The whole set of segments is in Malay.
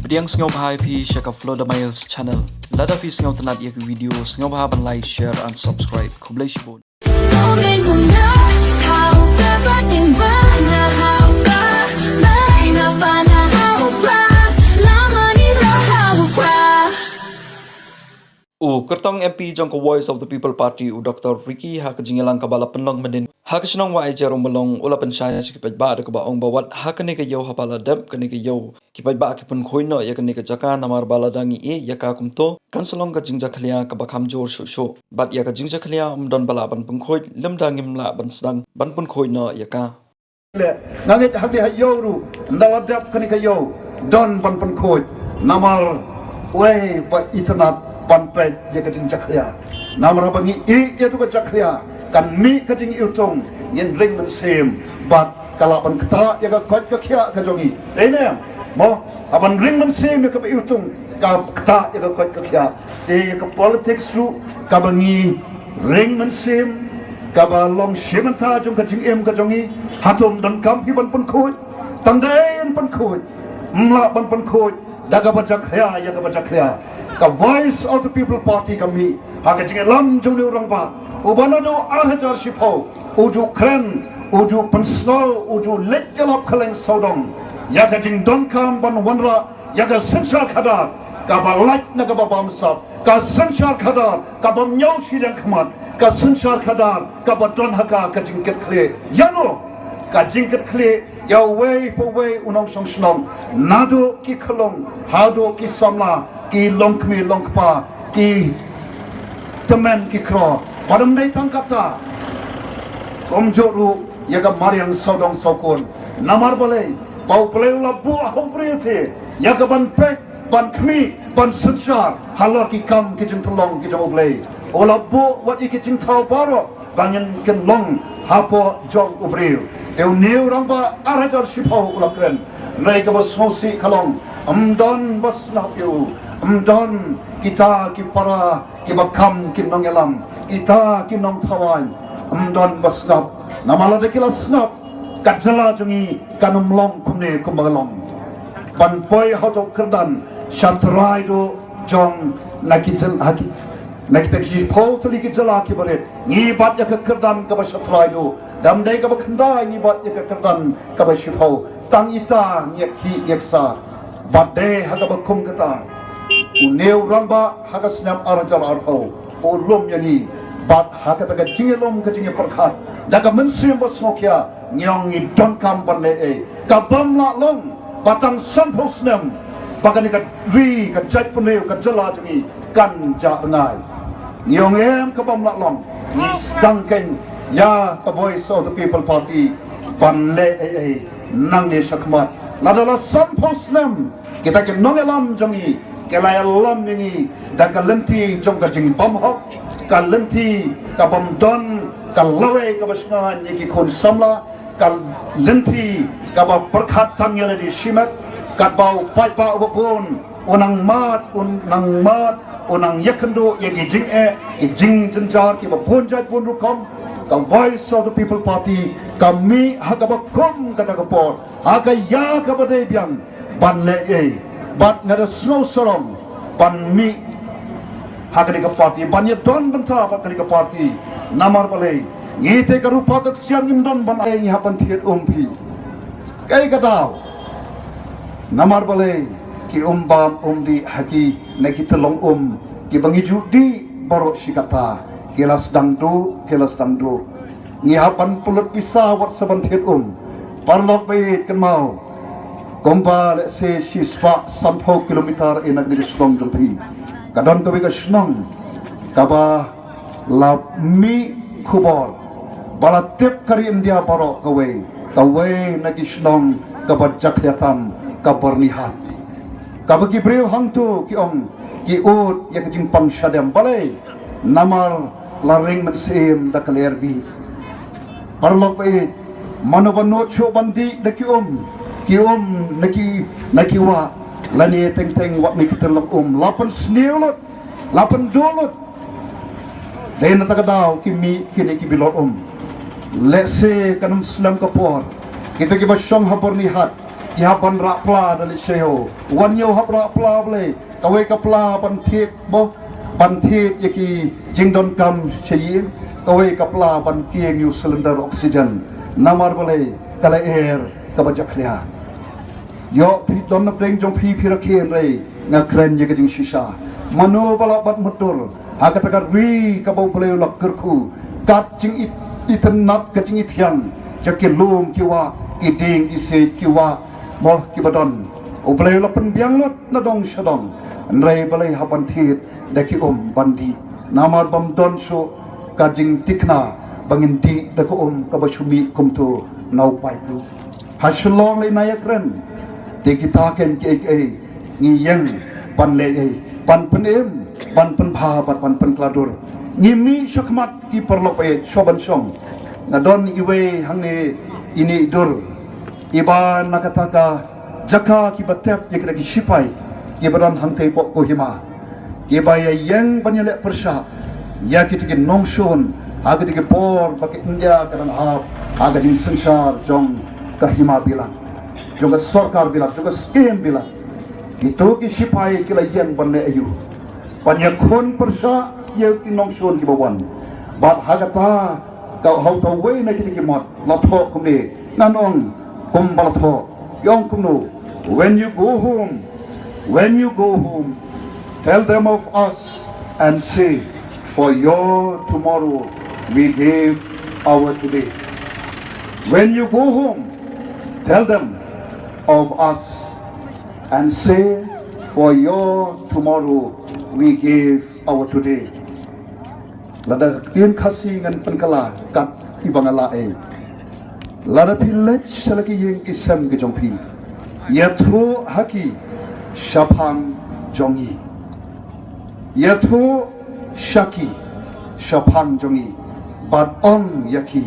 Pediang Sngau Bahai Pi Shaka Flow the Miles channel. Lada Fi Sngau Tanat Yak video Sngau Bahai Ban like, share and subscribe. Kublai Shibun. Kertong MP jong ko Voice of the People Party u Dr. Ricky ha kajingelang kabala penlong medin ha kasnong wa ejerom belong ula pensyaya sikipaj ba de ba ong bawat ha kene ke yo ha pala dep kene ke yo kipaj ba ki pun khoino ya kene ke jaka namar bala dangi e ya ka kumto kanselong ka jingja khlia ka ba kham jor shu shu bat ya ka jingja khlia don bala ban pun khoi lem dangim la ban sedang ban pun khoino ya ka le nangit ha de yo ru ndala dep kene ke yo don ban pun khoi namar we ba itnat panpet je kajing jaklia namra bangi I itu ka jaklia kan mi kajing utong yen ring men sem bat kala ban kata ya ka kwat ka khia ka jongi ene mo aban ring men sem ya ka utong ka kata ya ka kwat ka khia e ka politics ru ka bangi ring men sem ka ba long shimanta jong kajing em ka jongi hatom dan kam hi ban pun khoi tangdain pan khoi mla ban pun khoi daga ba jaklia ya ka ba jaklia ka Voice of the People Party kami haga jingelam jong ni orang ba ubanado arhajar shipho uju kren uju pensno uju let jalap khaleng sodong ya ka jing don kam ban wanra ya ka senchar khadar ka ba light na ka ba bam sap ka senchar khadar ka bam nyau shilang khamat ka senchar khadar ka ba don haka ka jing ket khle yano ka jing ket khle ya way for way unong song shnong nado ki khalong hado ki samla ki longkmi longkpa ki temen ki kro padam nei tangkata komjoru yaga mariang sodong sokon namar balai pau pleula bu ahom priyote yaga ban pek ban kmi ban senchar halor ki kam ki jing pelong ki jong oblei ola bu wat ki jing thau baro bangen ken long hapo jong obreu eu neu ramba arajar shipau ulakren nei ka bos hosi khalong amdon bas na piu amdon kita ki para ki bakam ki nongelam kita ki nong thawan amdon basnap namala de kila snap kajala jungi kanum long kumne kumbalong ban poi hoto kerdan shatrai do jong nakitel haki nakitek ji potli ki jala ki bare ni bat ya kerdan ka shatrai do dam dai ka khanda ni bat ya kerdan ka shipho tang ita nyeki yeksa bat de haga bakum kata uneu ramba haga snap arjal arho o lom yani bat haga taga jingelom ka jinge perkhat daga mensim bosmokia nyong I don kam panle e ka bamla long batang samposnem bagani ka ri ka jat puneu ka jala jingi kan ja ngai nyong em ka bamla long ni stangken ya ka Voice of the People Party panle e nang ne sakmat ladala samposnem kita ke nongelam jongi kelai lam ni da kalenti jong ka jing bam hok kalenti ka bam don kalawe ka basngan ni ki khon samla kalenti ka ba perkhat tangyale di shimat ka bau pai pa obon onang mat onang yakendo ye ki jing jenjar ki ba ponjat pun rukom ka Voice of the People Party kami haga bakom kata kapor haga ya ka bade biang banle e bat ngada snow sorong pan mi hakani ka party banya don banta hakani ka party namar balai ngite ka rupa ka sian nim don ban ai hapan thiet umpi kai kata namar balai ki bam di haki neki telong ki bangi judi borok sikata kelas dangdu ngi hapan pulut pisah wat saban thiet parlok pe kenmau kompa le se shispa 30 kilometer enak di Snong jumpi kadon kawe ka Snong kaba la mi khubor bala tep kari India paro kawe nagi Snong kaba jakyatam kabarnihat kaba ki brew hangtu ki ut ya kijing pang shadam balai namar laring mensem da kalerbi parlok pe manobanot cho bandi da ki naki wa lani teng wat ni kitelok lapan sneulot lapan dolot den takadaw kimi kini ki bilot lese kanum slam kapor kita ki basyong hapor ni hat ya ban ra pla dali sheo wan yo hap ra pla ble kawe ka pla ban thit bo ban thit yaki jingdon kam cheyin kawe ka pla ban kieng new cylinder oxygen namar ble kala air ka ba jakhlia yo phi don na pleng jong phi phira khen re nga kren ye ka jing shisha mano bala bat mutur hakata ka ri ka bo ble lak kerku kat jing itan nat ka jing ithian jakil lum kiwa iding ise kiwa mo kibadon o ble la pen biang lot na dong shadong nrei ble haban thit daki bandi namar bam don so ka jing tikna bangin di dako ka basumi kumtu nau pai plu haslong le nayak ren te kita ken ke ngi yang pan le pan penem pan pen pha pan pen kladur ngimi shakmat ki perlop soban song ngadon iwe hangne ini dur iba nakataka jaka ki batep ye ki sipai ki badan hangte pok ko hima ki baya yang banyale persha ya ki tikin nongshon aga tikin por bak India karan hap aga din sansar jong kahima bilang juga sarkar bilang juga skim bilang itu ki sipai ki la yang banle ayu banyak kon persha ye ki nongshon ki bawan bat hagata kau hau tau we na ki mot la tho kum ni nanong kum bal tho yong kum no when you go home tell them of us and say for your tomorrow we gave our today. When you go home tell them of us and say for your tomorrow we gave our today. Lada tien khasi ngan penkala kat ibangala lada pillet shalaki yeng kisam ke jongpi yatho haki shapang jongi yatho shaki shapang jongi bad on yaki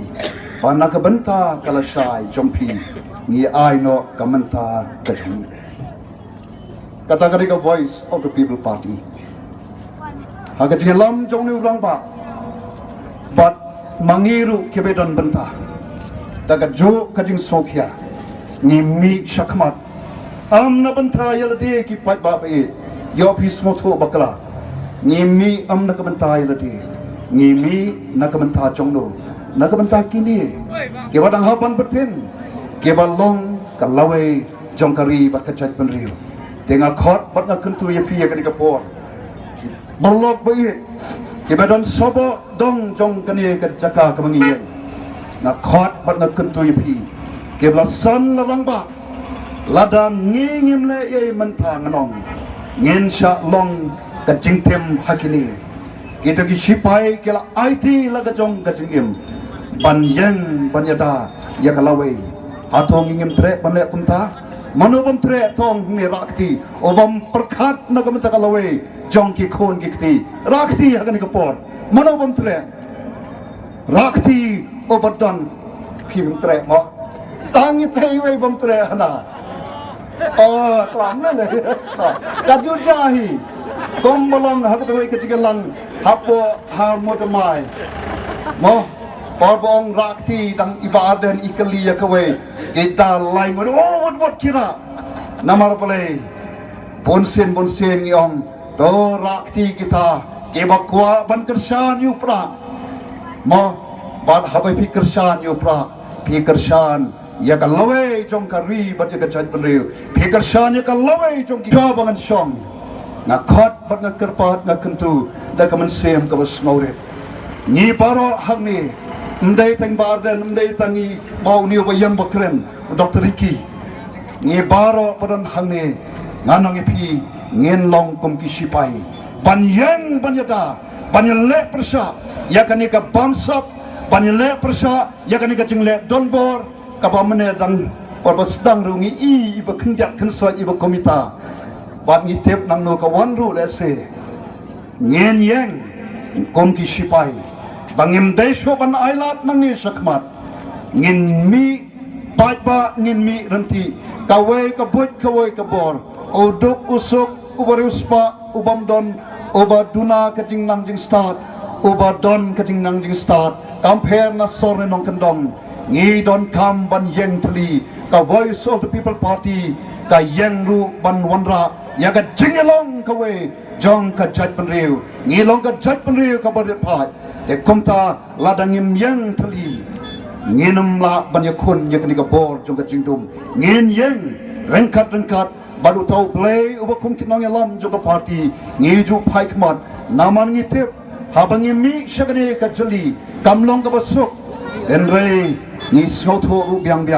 banaka banta kalashai jongpi ni aino kamanta kajongi kata voice of the people party hagajilam jongni urang ba but mangiru kebedon benta daga jo kajing sokhya ni mi shakmat amna benta yalade ki pat ba be yo phis motho bakla ni mi amna ka benta yalade ni mi nakabenta jongno nakabenta kini ke badang hapan betin ke balong kalawe jongkari bakachat penriu tenga khot bat ngakuntu ye phi ka dikapor balok bayi kibadan sobo dong jong kani ke jaka kemangiyen na khot bat na kuntu yipi kibla san larang ba ladam ngingim le ye mantha nganong ngin sha long ka jingtem hakili kita ki sipai kila IT laga jong ka jingim ban yang ban yada ya kalawe atong ngim tre ban le kumta manubam tre tong ni rakti obam perkhat na kamta kalawe jong ki khon ki kti rakti hagan ka por manubam tre rakti obadan phim tre mo tangi thei we bam tre hana tlam le ka ju jahi kom bolong ha ka ke tigalan hapo ha modamai mo Parbong rakti tang ibadan ikali ya kawe kita lai mo what kira namar pale bonsen ngiom do rakti kita ke bakwa ban kersan yu pra mo bad habai pi kersan yu pra pi kersan ya kalawe jong kari bat ya kachat penriu pi kersan ya kalawe jong ki bangan song na khot bat na kerpat na kentu da kaman sem ka bas ngore ni paro hagni ndai tang barden ndai tangi mau ni ba yang bakren Dr. Ricky ngi baro padan hangne nganang pi ngin long kom ki sipai banyang banyata banyale persa yakani ka bamsap banyale persa yakani ka jingle donbor ka bamne dang parbas dang rungi i ba khnjat khnso i ba komita bat ngi tep nang no ka wanru lese ngin yang kom ki sipai bangim deso ban ailat nangi sakmat ngin mi paipa ngin mi ranti kawe kabut kawe kabor odok usuk ubaruspa ubamdon ubaduna kajing nangjing start ubadon kajing nangjing start compare na sorne nong kandong ngi don kam ban yeng tli ka Voice of the People Party ka yang ru ban wanra ya ka jingelong ka we jong ka jat ban riu ngilong ka jat ban riu ka bar phat te komta ladangim yang thali nginum la ban ya khun ya kani ka bor jong ka jingdum ngin yang rengkat baru tahu play uba kum kinong yalam jong ka party ngiju phai khmat naman ngitep habangi mi shagani ka jali kamlong ka basuk den re ni snotho ru biang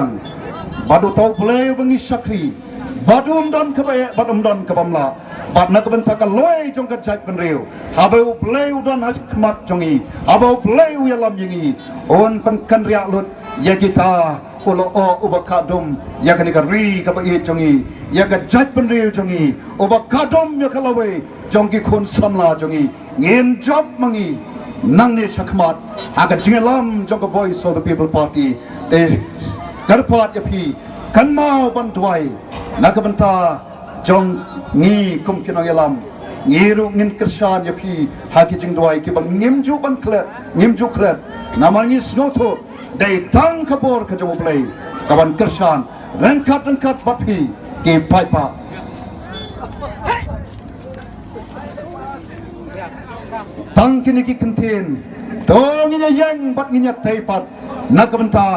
badu tahu play ubangi sakri badum don ka bamla bad nak bentak ka loy jong ka jat ben riu habau play udon has khmat jongi habau play yalam yingi on pan kan ria lut ya kita ulo o ubakadum ya kan ri ka ba i jongi ya ka jat ben riu jongi ubakadum ya kalawe jongi khun samla jongi ngin job mangi nang ni sakmat aga jingalam jong ka Voice of the People Party te garpat ya pi kan mau bantuai nak benta jong ni kum kinong yalam ngiru ngin kersan ya pi haki jing duai ki bang ngimju klet namanya snoto dai tang kabor ka jong play kawan kersan rengkat bapi ki paipa tang kini ki kentin donginya yang bat nginya taipat nak benta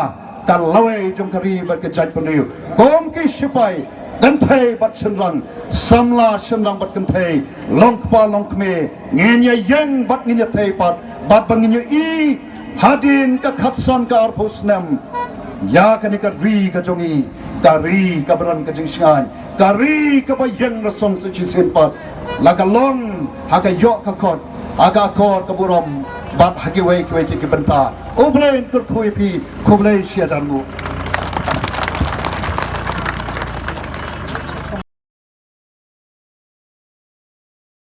kalawai jong kari berkejat penriu kom ki sipai gantai bat senrang samla senrang bat gantai longpa longkme ngenya yang bat ngenya taipat bat bangenya i hadin ka khatsan ka arphusnam ya kani ka ri ka jongi ka ri ka bran ka jingsan ka ri ka bayang rasong sa chisenpat la ka long ha ka yo ka kot aga kot ka burom bat hagi wei ki benta oblen kur khui pi khoblei sia janmu